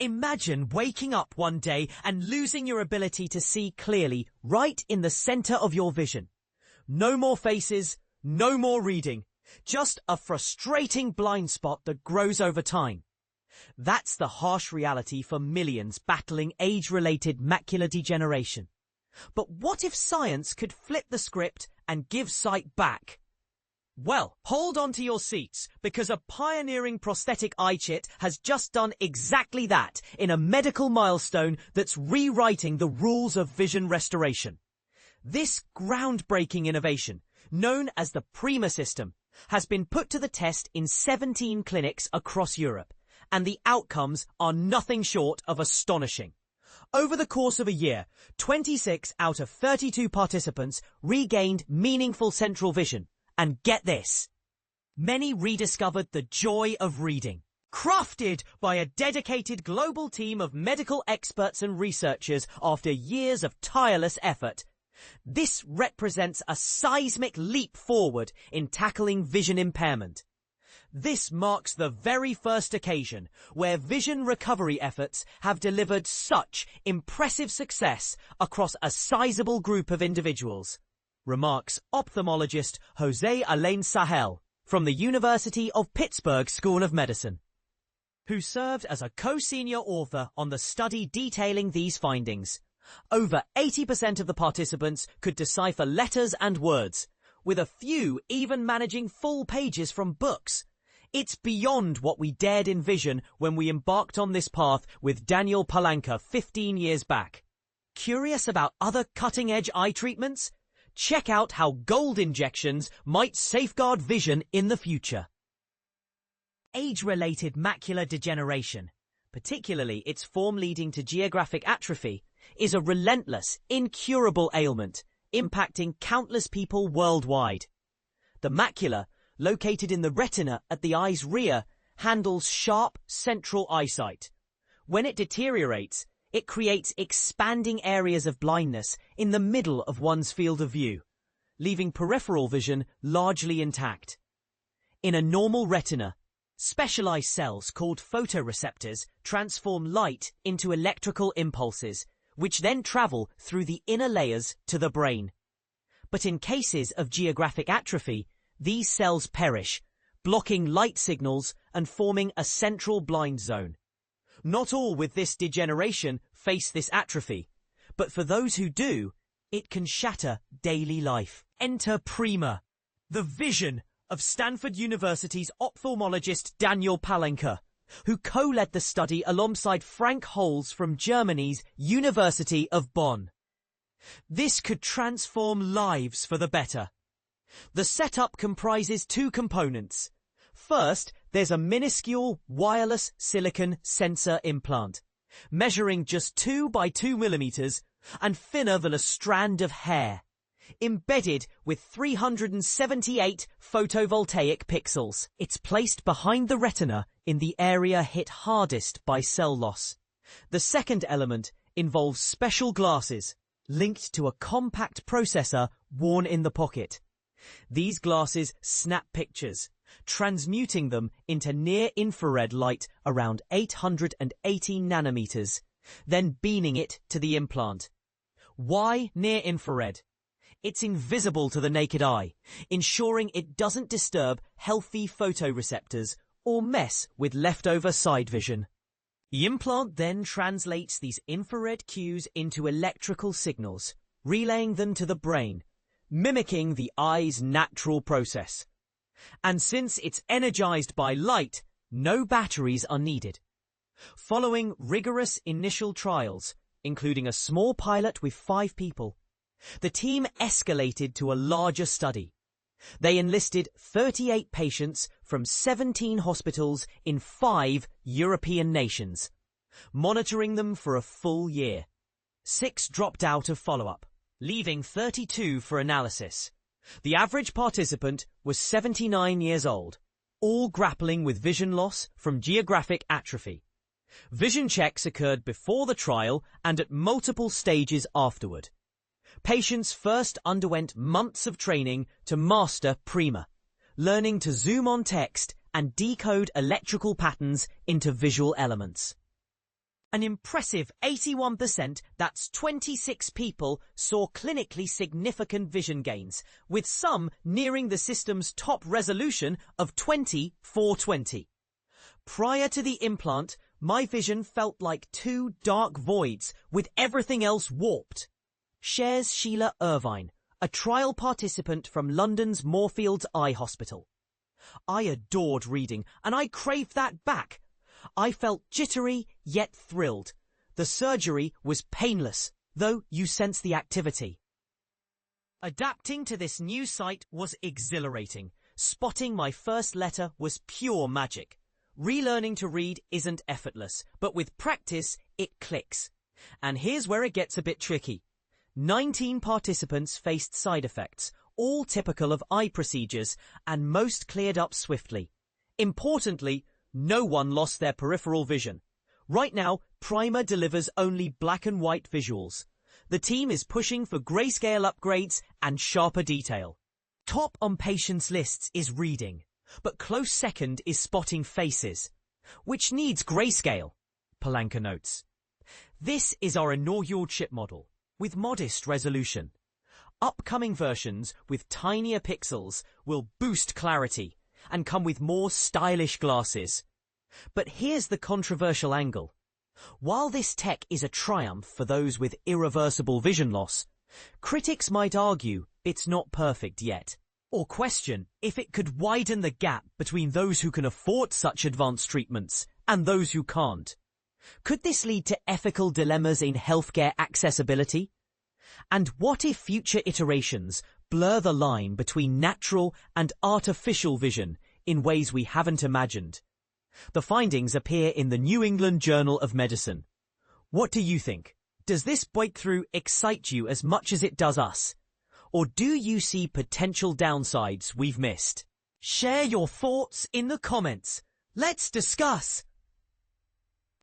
Imagine waking up one day and losing your ability to see clearly right in the center of your vision. No more faces, no more reading, just a frustrating blind spot that grows over time. That's the harsh reality for millions battling age-related macular degeneration. But what if science could flip the script and give sight back? Well, hold on to your seats, because a pioneering prosthetic eye chit has just done exactly that in a medical milestone that's rewriting the rules of vision restoration. This groundbreaking innovation, known as the PRIMA system, has been put to the test in 17 clinics across Europe, and the outcomes are nothing short of astonishing. Over the course of a year, 26 out of 32 participants regained meaningful central vision. And get this, many rediscovered the joy of reading. Crafted by a dedicated global team of medical experts and researchers after years of tireless effort, this represents a seismic leap forward in tackling vision impairment. This marks the very first occasion where vision recovery efforts have delivered such impressive success across a sizable group of individuals, remarks ophthalmologist Jose Alain Sahel from the University of Pittsburgh School of Medicine, who served as a co-senior author on the study detailing these findings. Over 80% of the participants could decipher letters and words, with a few even managing full pages from books. It's beyond what we dared envision when we embarked on this path with Daniel Palanca 15 years back. Curious about other cutting-edge eye treatments? Check out how gold injections might safeguard vision in the future. Age-related macular degeneration, particularly its form leading to geographic atrophy, is a relentless, incurable ailment impacting countless people worldwide. The macula, located in the retina at the eye's rear, handles sharp central eyesight. When it deteriorates, it creates expanding areas of blindness in the middle of one's field of view, leaving peripheral vision largely intact. In a normal retina, specialized cells called photoreceptors transform light into electrical impulses, which then travel through the inner layers to the brain. But in cases of geographic atrophy, these cells perish, blocking light signals and forming a central blind zone. Not all with this degeneration face this atrophy, but for those who do, it can shatter daily life. Enter PRIMA, the vision of Stanford University's ophthalmologist Daniel Palanca, who co-led the study alongside Frank Holz from Germany's University of Bonn. This could transform lives for the better. The setup comprises two components. First, there's a minuscule wireless silicon sensor implant, measuring just 2 by 2 millimeters and thinner than a strand of hair, embedded with 378 photovoltaic pixels. It's placed behind the retina in the area hit hardest by cell loss. The second element involves special glasses linked to a compact processor worn in the pocket. These glasses snap pictures, transmuting them into near-infrared light around 880 nanometers, then beaming it to the implant. Why near-infrared? It's invisible to the naked eye, ensuring it doesn't disturb healthy photoreceptors or mess with leftover side vision. The implant then translates these infrared cues into electrical signals, relaying them to the brain, mimicking the eye's natural process. And since it's energized by light, no batteries are needed. Following rigorous initial trials, including a small pilot with 5 people, the team escalated to a larger study. They enlisted 38 patients from 17 hospitals in 5 European nations, monitoring them for a full year. 6 dropped out of follow-up, leaving 32 for analysis. The average participant was 79 years old, all grappling with vision loss from geographic atrophy. Vision checks occurred before the trial and at multiple stages afterward. Patients first underwent months of training to master PRIMA, learning to zoom on text and decode electrical patterns into visual elements. An impressive 81%, that's 26 people, saw clinically significant vision gains, with some nearing the system's top resolution of 20/420. Prior to the implant, my vision felt like two dark voids, with everything else warped. Shares Sheila Irvine, a trial participant from London's Moorfields Eye Hospital. I adored reading, and I craved that back. I felt jittery, yet thrilled. The surgery was painless, though you sense the activity. Adapting to this new sight was exhilarating. Spotting my first letter was pure magic. Relearning to read isn't effortless, but with practice, it clicks. And here's where it gets a bit tricky. 19 participants faced side effects, all typical of eye procedures, and most cleared up swiftly. Importantly, no one lost their peripheral vision. Right now, PRIMA delivers only black and white visuals. The team is pushing for grayscale upgrades and sharper detail. Top on patients' lists is reading, but close second is spotting faces, which needs grayscale, Palanca notes. This is our inaugural chip model, with modest resolution. Upcoming versions with tinier pixels will boost clarity and come with more stylish glasses. But here's the controversial angle. While this tech is a triumph for those with irreversible vision loss, critics might argue it's not perfect yet, or question if it could widen the gap between those who can afford such advanced treatments and those who can't. Could this lead to ethical dilemmas in healthcare accessibility? And what if future iterations blur the line between natural and artificial vision in ways we haven't imagined? The findings appear in the New England Journal of Medicine. What do you think? Does this breakthrough excite you as much as it does us? Or do you see potential downsides we've missed? Share your thoughts in the comments. Let's discuss!